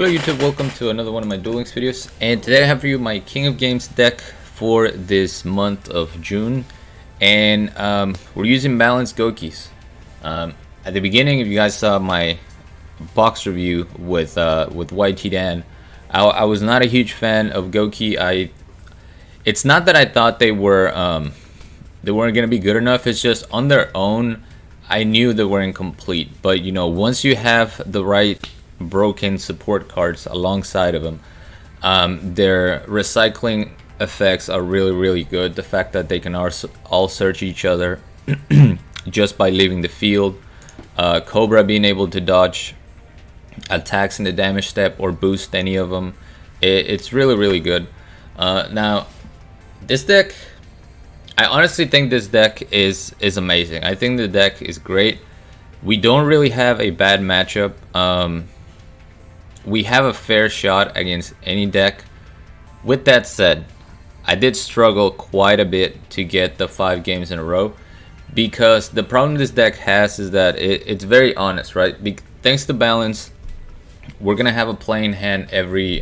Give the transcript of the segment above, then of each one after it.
Hello YouTube, welcome to another one of my Duel Links videos, and today I have for you my King of Games deck for this month of June, and we're using balanced Gokis. At the beginning, if you guys saw my box review with YT Dan, I was not a huge fan of Goki. It's not that I thought they weren't gonna be good enough. It's just on their own, I knew they were incomplete. But you know, once you have the right broken support cards alongside of them, their recycling effects are really good. The fact that they can all search each other just by leaving the field, Cobra being able to dodge attacks in the damage step or boost any of them, it's really good. Now this deck, I honestly think this deck is amazing. I think the deck is great. We don't really have a bad matchup. We have a fair shot against any deck. With that said, I did struggle quite a bit to get the 5 games in a row, because the problem this deck has is that it's very honest, right? Thanks to balance, we're gonna have a playing hand every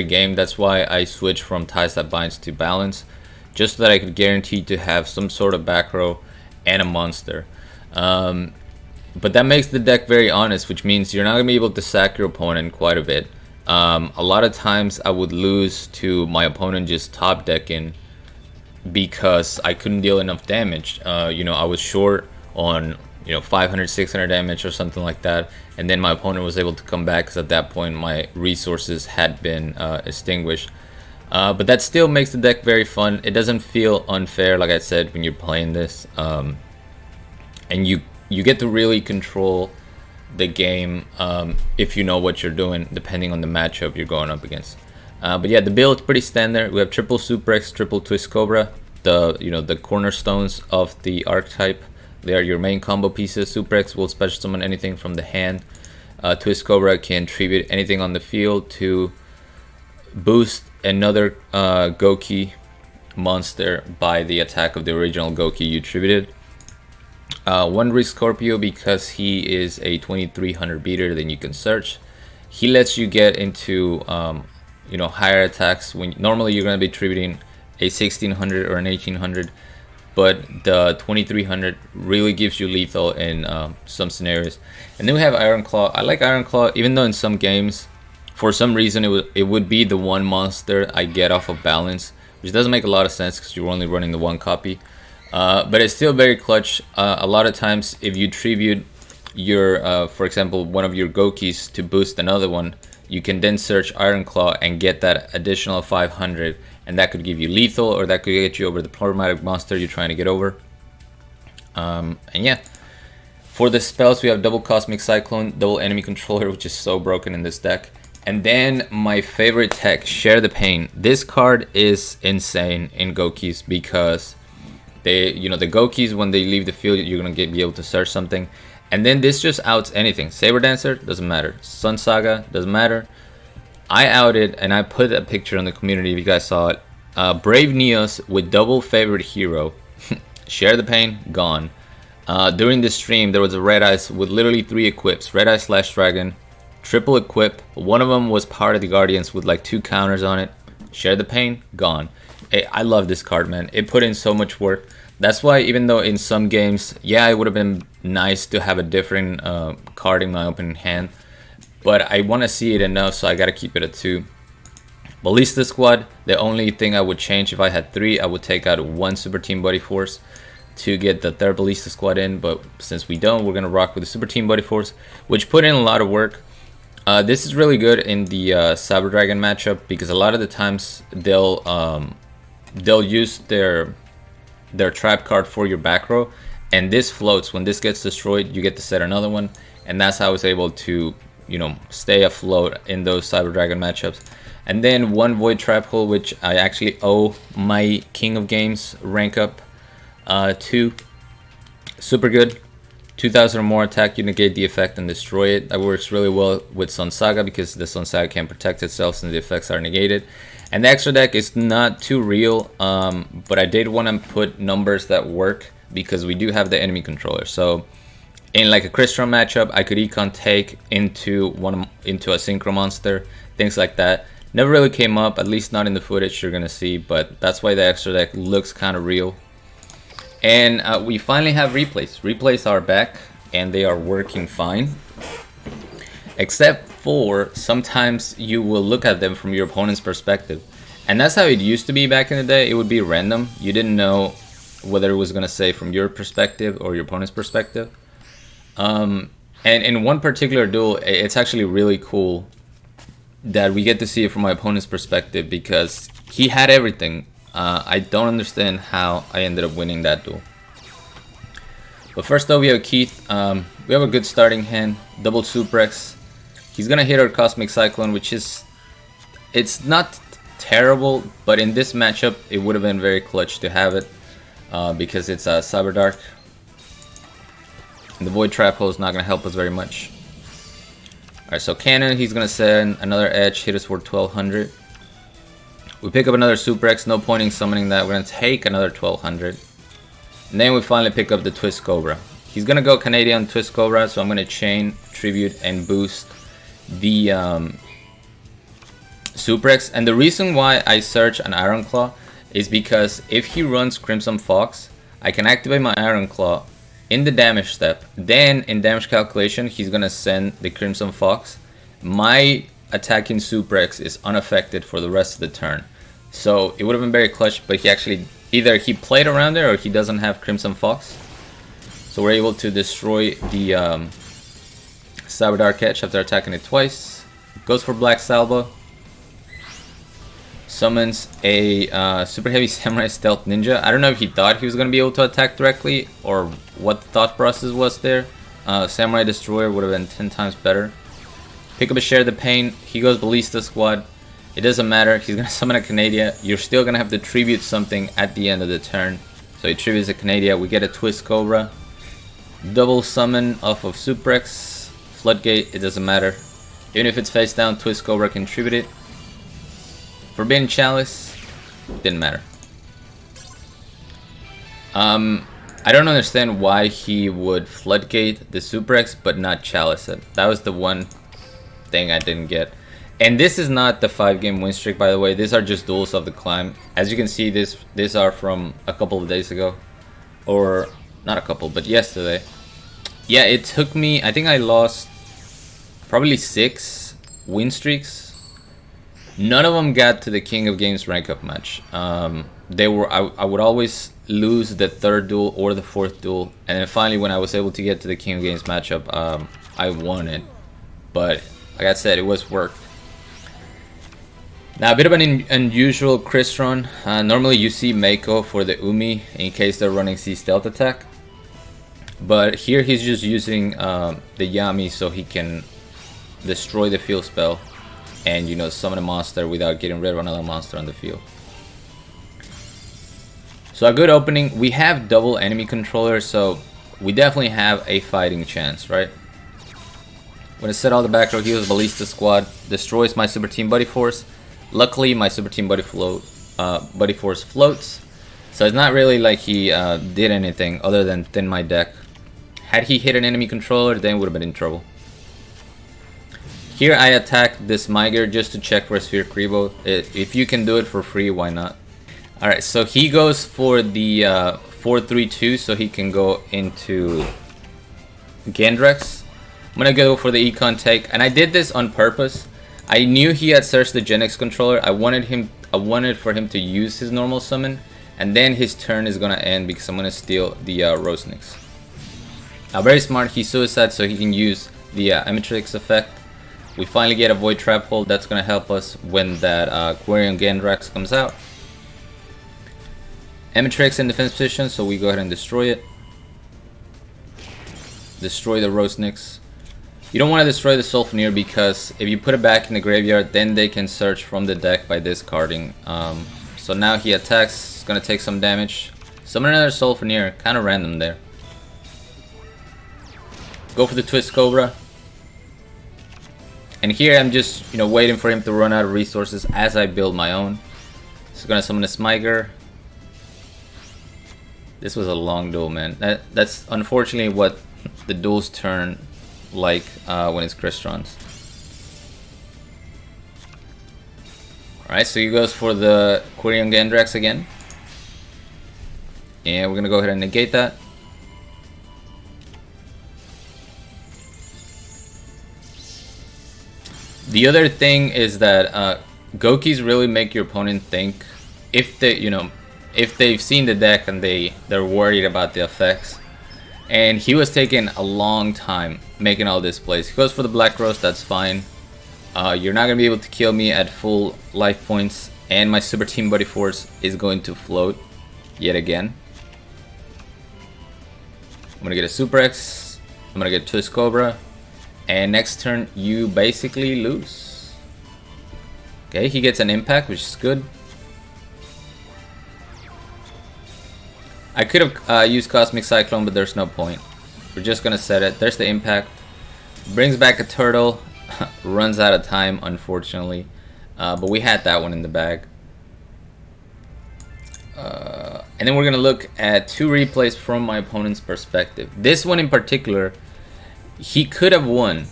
game. That's why I switched from Ties That Binds to balance, just so that I could guarantee to have some sort of back row and a monster. But that makes the deck very honest, which means you're not going to be able to sack your opponent quite a bit. A lot of times I would lose to my opponent just top decking because I couldn't deal enough damage. You know, I was short on 500, 600 damage or something like that, and then my opponent was able to come back because at that point my resources had been extinguished. But that still makes the deck very fun. It doesn't feel unfair, like I said, when you're playing this, and you get to really control the game if you know what you're doing, depending on the matchup you're going up against. But yeah, the build is pretty standard. We have triple Super X, triple Twist Cobra, the cornerstones of the archetype. They are your main combo pieces. Super X will special summon anything from the hand. Twist Cobra can tribute anything on the field to boost another Goki monster by the attack of the original Goki you tributed. One Risk Scorpio, because he is a 2300 beater, then you can search. He lets you get into higher attacks when normally you're going to be tributing a 1600 or an 1800, but the 2300 really gives you lethal in some scenarios. And then we have Iron Claw. I like Iron Claw, even though in some games for some reason it would be the one monster I get off of balance, which doesn't make a lot of sense because you're only running the one copy. But it's still very clutch. A lot of times if you tribute your, for example, one of your Gokis to boost another one, you can then search Iron Claw and get that additional 500, and that could give you lethal, or that could get you over the problematic monster you're trying to get over. And yeah, for the spells we have double Cosmic Cyclone, double Enemy Controller, which is so broken in this deck. And then my favorite tech, Share the Pain. This card is insane in Gokis because the Gokis, when they leave the field, you're gonna be able to search something, and then this just outs anything. Saber Dancer doesn't matter. Sun Saga doesn't matter. I outed, and I put a picture on the community if you guys saw it. Brave Neos with double favorite hero. Share the Pain, gone. During the stream, there was a Red Eyes with literally 3 equips: Red Eyes / Dragon, triple equip. One of them was part of the Guardians with like 2 counters on it. Share the Pain, gone. I love this card, man. It put in so much work. That's why, even though in some games, yeah, it would have been nice to have a different card in my opening hand, but I want to see it enough, so I got to keep it at 2. Ballista Squad, the only thing I would change if I had 3, I would take out 1 Super Team Buddy Force to get the 3rd Ballista Squad in, but since we don't, we're going to rock with the Super Team Buddy Force, which put in a lot of work. This is really good in the Cyber Dragon matchup, because a lot of the times they'll use their trap card for your back row, and this floats. When this gets destroyed, you get to set another one, and that's how I was able to stay afloat in those Cyber Dragon matchups. And then 1 Void Trap Hole, which I actually owe my King of Games rank up to. Super good. 2000 or more attack, you negate the effect and destroy it. That works really well with Sun Saga because the Sun Saga can protect itself since the effects are negated. And the extra deck is not too real, but I did want to put numbers that work because we do have the enemy controller. So in like a Crystron matchup, I could econ take into a synchro monster, things like that. Never really came up, at least not in the footage you're gonna see, but that's why the extra deck looks kind of real. And we finally have replays. Replays are back and they are working fine. Except for sometimes you will look at them from your opponent's perspective. And that's how it used to be back in the day. It would be random. You didn't know whether it was gonna say from your perspective or your opponent's perspective. And in one particular duel, it's actually really cool that we get to see it from my opponent's perspective because he had everything. I don't understand how I ended up winning that duel. But first though, we have Keith. We have a good starting hand, double Suprex. He's gonna hit our Cosmic Cyclone, which is, it's not terrible, but in this matchup, it would have been very clutch to have it because it's a Cyberdark. And the Void Trap Hole is not gonna help us very much. Alright, so Cannon, he's gonna send another Edge, hit us for 1200. We pick up another Suprex, no point in summoning that. We're gonna take another 1200. And then we finally pick up the Twist Cobra. He's gonna go Canadian Twist Cobra, so I'm gonna chain, tribute, and boost the Suprex. And the reason why I search an Iron Claw is because if he runs Crimson Fox, I can activate my Iron Claw in the damage step. Then in damage calculation, he's gonna send the Crimson Fox. My attacking Suprex is unaffected for the rest of the turn. So it would have been very clutch, but he actually, either he played around there or he doesn't have Crimson Fox. So we're able to destroy the Cyberdark Edge after attacking it twice. Goes for Black Salvo. Summons a Super Heavy Samurai Stealth Ninja. I don't know if he thought he was going to be able to attack directly or what the thought process was there. Samurai Destroyer would have been 10 times better. Pick up a Share the Pain. He goes Ballista Squad. It doesn't matter. He's going to summon a Canadia. You're still going to have to tribute something at the end of the turn. So he tributes a Canadia. We get a Twist Cobra. Double summon off of Suprex. Floodgate. It doesn't matter. Even if it's face down, Twist Cobra can tribute it. Forbidden Chalice. Didn't matter. I don't understand why he would Floodgate the Suprex but not Chalice it. That was the one thing I didn't get. And this is not the 5-game win streak, by the way. These are just duels of the climb. As you can see, these are from a couple of days ago. Or, not a couple, but yesterday. Yeah, it took me, I think I lost probably 6 win streaks. None of them got to the King of Games rank up match. They were, I would always lose the 3rd duel or the 4th duel. And then finally, when I was able to get to the King of Games matchup, I won it. But, like I said, it was worth. Now, a bit of an unusual Crystron. Normally you see Mako for the Umi in case they're running C Stealth Attack. But here he's just using the Yami so he can destroy the field spell and, you know, summon a monster without getting rid of another monster on the field. So a good opening. We have double enemy controllers, so we definitely have a fighting chance, right? I'm gonna set all the back row heals. Ballista Squad destroys my Super Team Buddy Force. Luckily, my Super Team Buddy Force floats, so it's not really like he did anything other than thin my deck. Had he hit an enemy controller, then would have been in trouble. Here I attack this Miger just to check for a Sphere Kribo. If you can do it for free, why not? Alright, so he goes for the 4-3-2 so he can go into Gendrex. I'm gonna go for the Econ take, and I did this on purpose. I knew he had searched the Gen X controller. I wanted for him to use his normal summon, and then his turn is gonna end because I'm gonna steal the Rosnix. Now, very smart. He suicide so he can use the Emitrix effect. We finally get a Void Trap Hole. That's gonna help us when that Quarian Gendrax comes out. Emitrix in defense position, so we go ahead and destroy it. Destroy the Rosnix. You don't want to destroy the Sulfurneer because if you put it back in the graveyard, then they can search from the deck by discarding. So now he attacks, he's going to take some damage. Summon another Sulfurneer, kind of random there. Go for the Twist Cobra. And here I'm just, you know, waiting for him to run out of resources as I build my own. So going to summon a Smiger. This was a long duel, man. That's unfortunately what the duels turn like when it's Crystrons. Alright, so he goes for the Quirion Gandrax again. And we're gonna go ahead and negate that. The other thing is that Gokis really make your opponent think, if they, if they've seen the deck and they're worried about the effects. And he was taking a long time making all this plays. He goes for the Black Rose, that's fine. You're not gonna be able to kill me at full life points, and my Super Team Buddy Force is going to float yet again. I'm gonna get a Super X. I'm gonna get Twist Cobra. And next turn, you basically lose. Okay, he gets an impact, which is good. I could have used Cosmic Cyclone, but there's no point. We're just gonna set it. There's the impact. Brings back a turtle. Runs out of time, unfortunately. But we had that one in the bag. And then we're gonna look at 2 replays from my opponent's perspective. This one in particular, he could have won.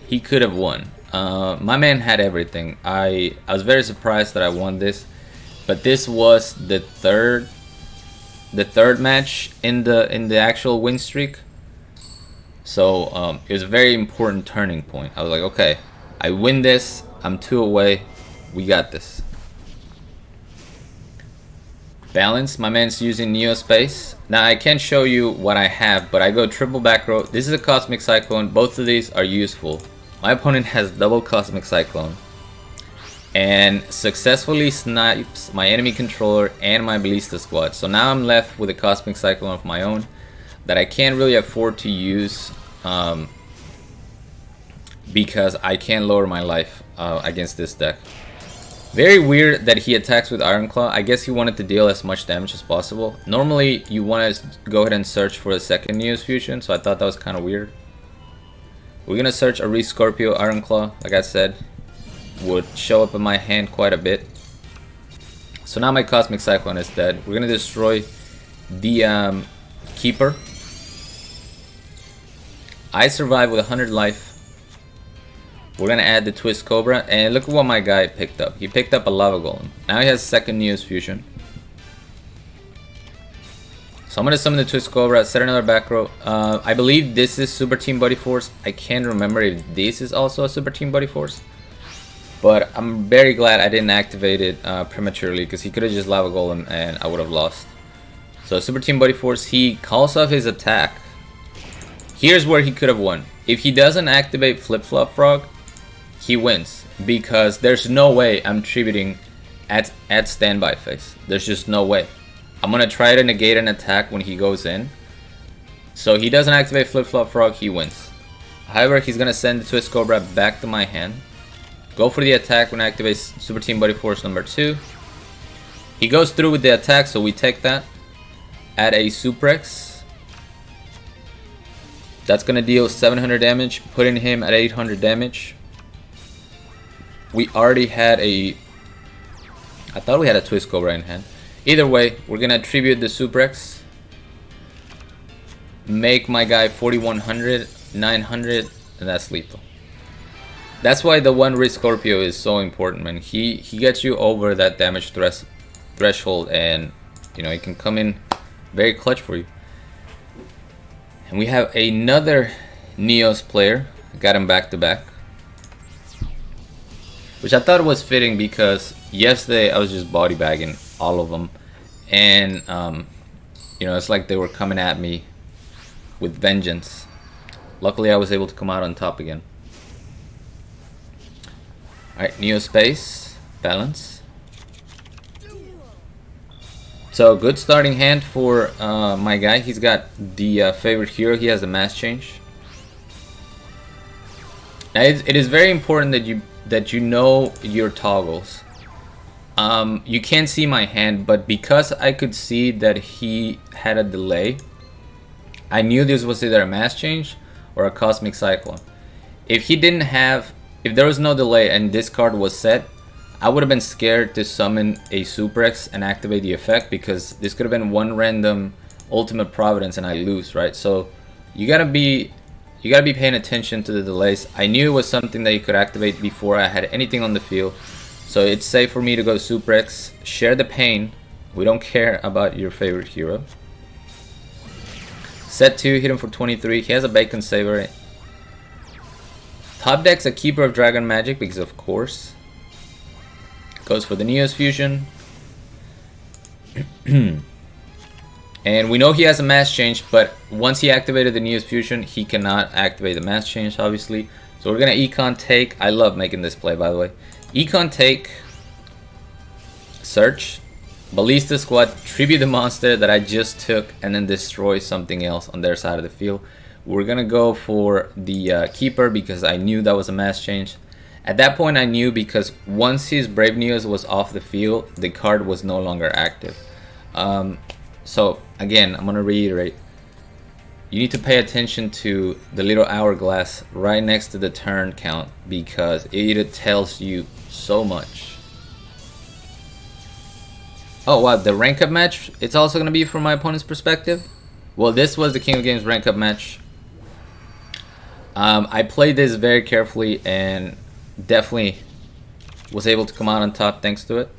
He could have won. My man had everything. I was very surprised that I won this, but this was the third match in the actual win streak. So it was a very important turning point. I was like, okay, I win this. I'm 2 away. We got this. Balance. My man's using Neo Space. Now I can't show you what I have, but I go triple back row. This is a Cosmic Cyclone. Both of these are useful. My opponent has double Cosmic Cyclone and successfully snipes my enemy controller and my Ballista Squad. So now I'm left with a Cosmic Cyclone of my own that I can't really afford to use because I can't lower my life against this deck. Very weird that he attacks with Iron Claw. I guess he wanted to deal as much damage as possible. Normally you want to go ahead and search for a second Neos Fusion, so I thought that was kind of weird. We're gonna search a Scorpio Iron Claw, like I said, would show up in my hand quite a bit. So now my Cosmic Cyclone is dead. We're gonna destroy the Keeper. I survive with 100 life. We're gonna add the Twist Cobra, and look at what my guy picked up. He picked up a Lava Golem. Now he has second Neos Fusion. So I'm gonna summon the Twist Cobra, set another back row. I believe this is Super Team Buddy Force. I can't remember if this is also a Super Team Buddy Force. But I'm very glad I didn't activate it prematurely, because he could have just Lava Golem and I would have lost. So Super Team Buddy Force, he calls off his attack. Here's where he could have won. If he doesn't activate Flip Flop Frog, he wins, because there's no way I'm tributing at standby phase. There's just no way. I'm gonna try to negate an attack when he goes in. So he doesn't activate Flip Flop Frog, he wins. However, he's gonna send the Twist Cobra back to my hand. Go for the attack when I activate Super Team Buddy Force number 2. He goes through with the attack, so we take that. Add a Super X. That's gonna deal 700 damage, putting him at 800 damage. We already had a... I thought we had a Twist Cobra in hand. Either way, we're gonna tribute the Super X. Make my guy 4100, 900, and that's lethal. That's why the one Risk Scorpio is so important, man. He gets you over that damage threshold, and you know, it can come in very clutch for you. And we have another Neos player. Got him back to back, which I thought was fitting because yesterday I was just body bagging all of them, and you know, it's like they were coming at me with vengeance. Luckily, I was able to come out on top again. Alright, Neo Space, balance. So good starting hand for my guy. He's got the favorite hero. He has the mass change. Now it is very important that you know your toggles. You can't see my hand, but because I could see that he had a delay, I knew this was either a mass change or a Cosmic Cyclone. If there was no delay and this card was set, I would have been scared to summon a Super X and activate the effect, because this could have been one random Ultimate Providence and I lose, right? So you gotta be paying attention to the delays. I knew it was something that you could activate before I had anything on the field. So it's safe for me to go Super X, share the pain. We don't care about your favorite hero. Set 2, hit him for 23. He has a Bacon Saver. Top deck's a Keeper of Dragon Magic because of course. Goes for the Neos Fusion. And we know he has a Mass Change, but once he activated the Neos Fusion, he cannot activate the Mass Change, obviously. So we're going to Econ Take. I love making this play, by the way. Econ Take. Search. Ballista Squad. Tribute the monster that I just took, and then destroy something else on their side of the field. We're going to go for the Keeper because I knew that was a Mass Change. At that point, I knew because once his Brave Neos was off the field, the card was no longer active. So again, I'm gonna reiterate, you need to pay attention to the little hourglass right next to the turn count because it tells you so much. Oh wow, the rank up match, it's also gonna be from my opponent's perspective. Well, this was the King of Games rank up match. I played this very carefully and definitely was able to come out on top thanks to it.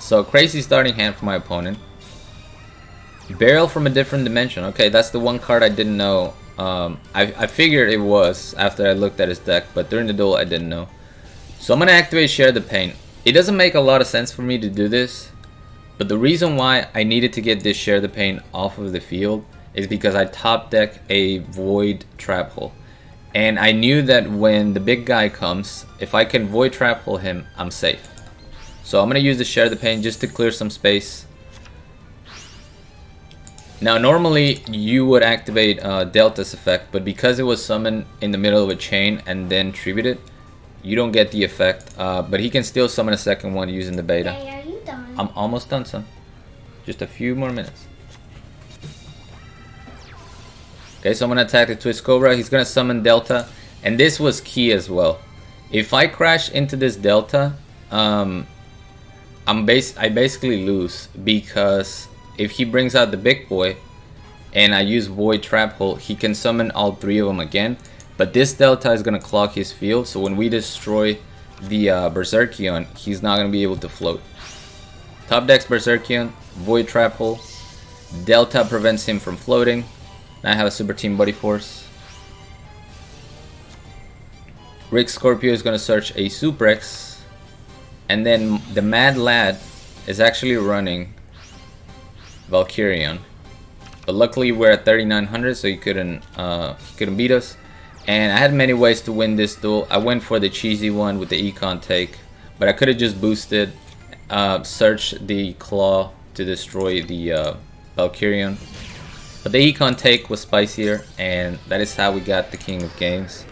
So crazy starting hand for my opponent. Burial from a different dimension. Okay, that's the one card I didn't know. I figured it was after I looked at his deck, but during the duel I didn't know. So I'm going to activate Share the Pain. It doesn't make a lot of sense for me to do this, but the reason why I needed to get this Share the Pain off of the field is because I top deck a Void Trap Hole. And I knew that when the big guy comes, if I can Void Trap Hole him, I'm safe. So I'm going to use the Share the Pain just to clear some space. Now normally you would activate Delta's effect, but because it was summoned in the middle of a chain and then tributed, you don't get the effect. But he can still summon a second one using the beta. Hey, are you done? I'm almost done, son. Just a few more minutes. Okay, so I'm going to attack the Twist Cobra. He's going to summon Delta. And this was key as well. If I crash into this Delta, I basically lose because if he brings out the big boy and I use Void Trap Hole, he can summon all three of them again. But this Delta is going to clog his field, so when we destroy the Berserkion, he's not going to be able to float. Top decks Berserkion, Void Trap Hole. Delta prevents him from floating. Now I have a Super Team Buddy Force. Rick Scorpio is going to search a Super X. And then the Mad Lad is actually running Valkyrion, but luckily we're at 3900, so he couldn't beat us. And I had many ways to win this duel. I went for the cheesy one with the Econ Take, but I could have just boosted, search the Claw to destroy the Valkyrion. But the Econ Take was spicier, and that is how we got the King of Games.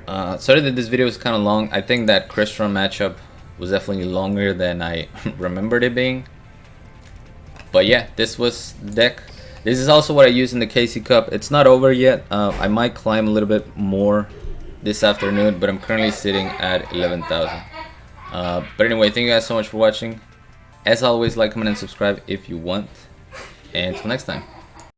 Sorry that this video was kind of long. I think that Crystrons matchup was definitely longer than I remembered it being. But yeah, this was the deck. This is also what I use in the KC Cup. It's not over yet. I might climb a little bit more this afternoon, but I'm currently sitting at 11,000. But anyway, thank you guys so much for watching. As always, like, comment, and subscribe if you want. And until next time.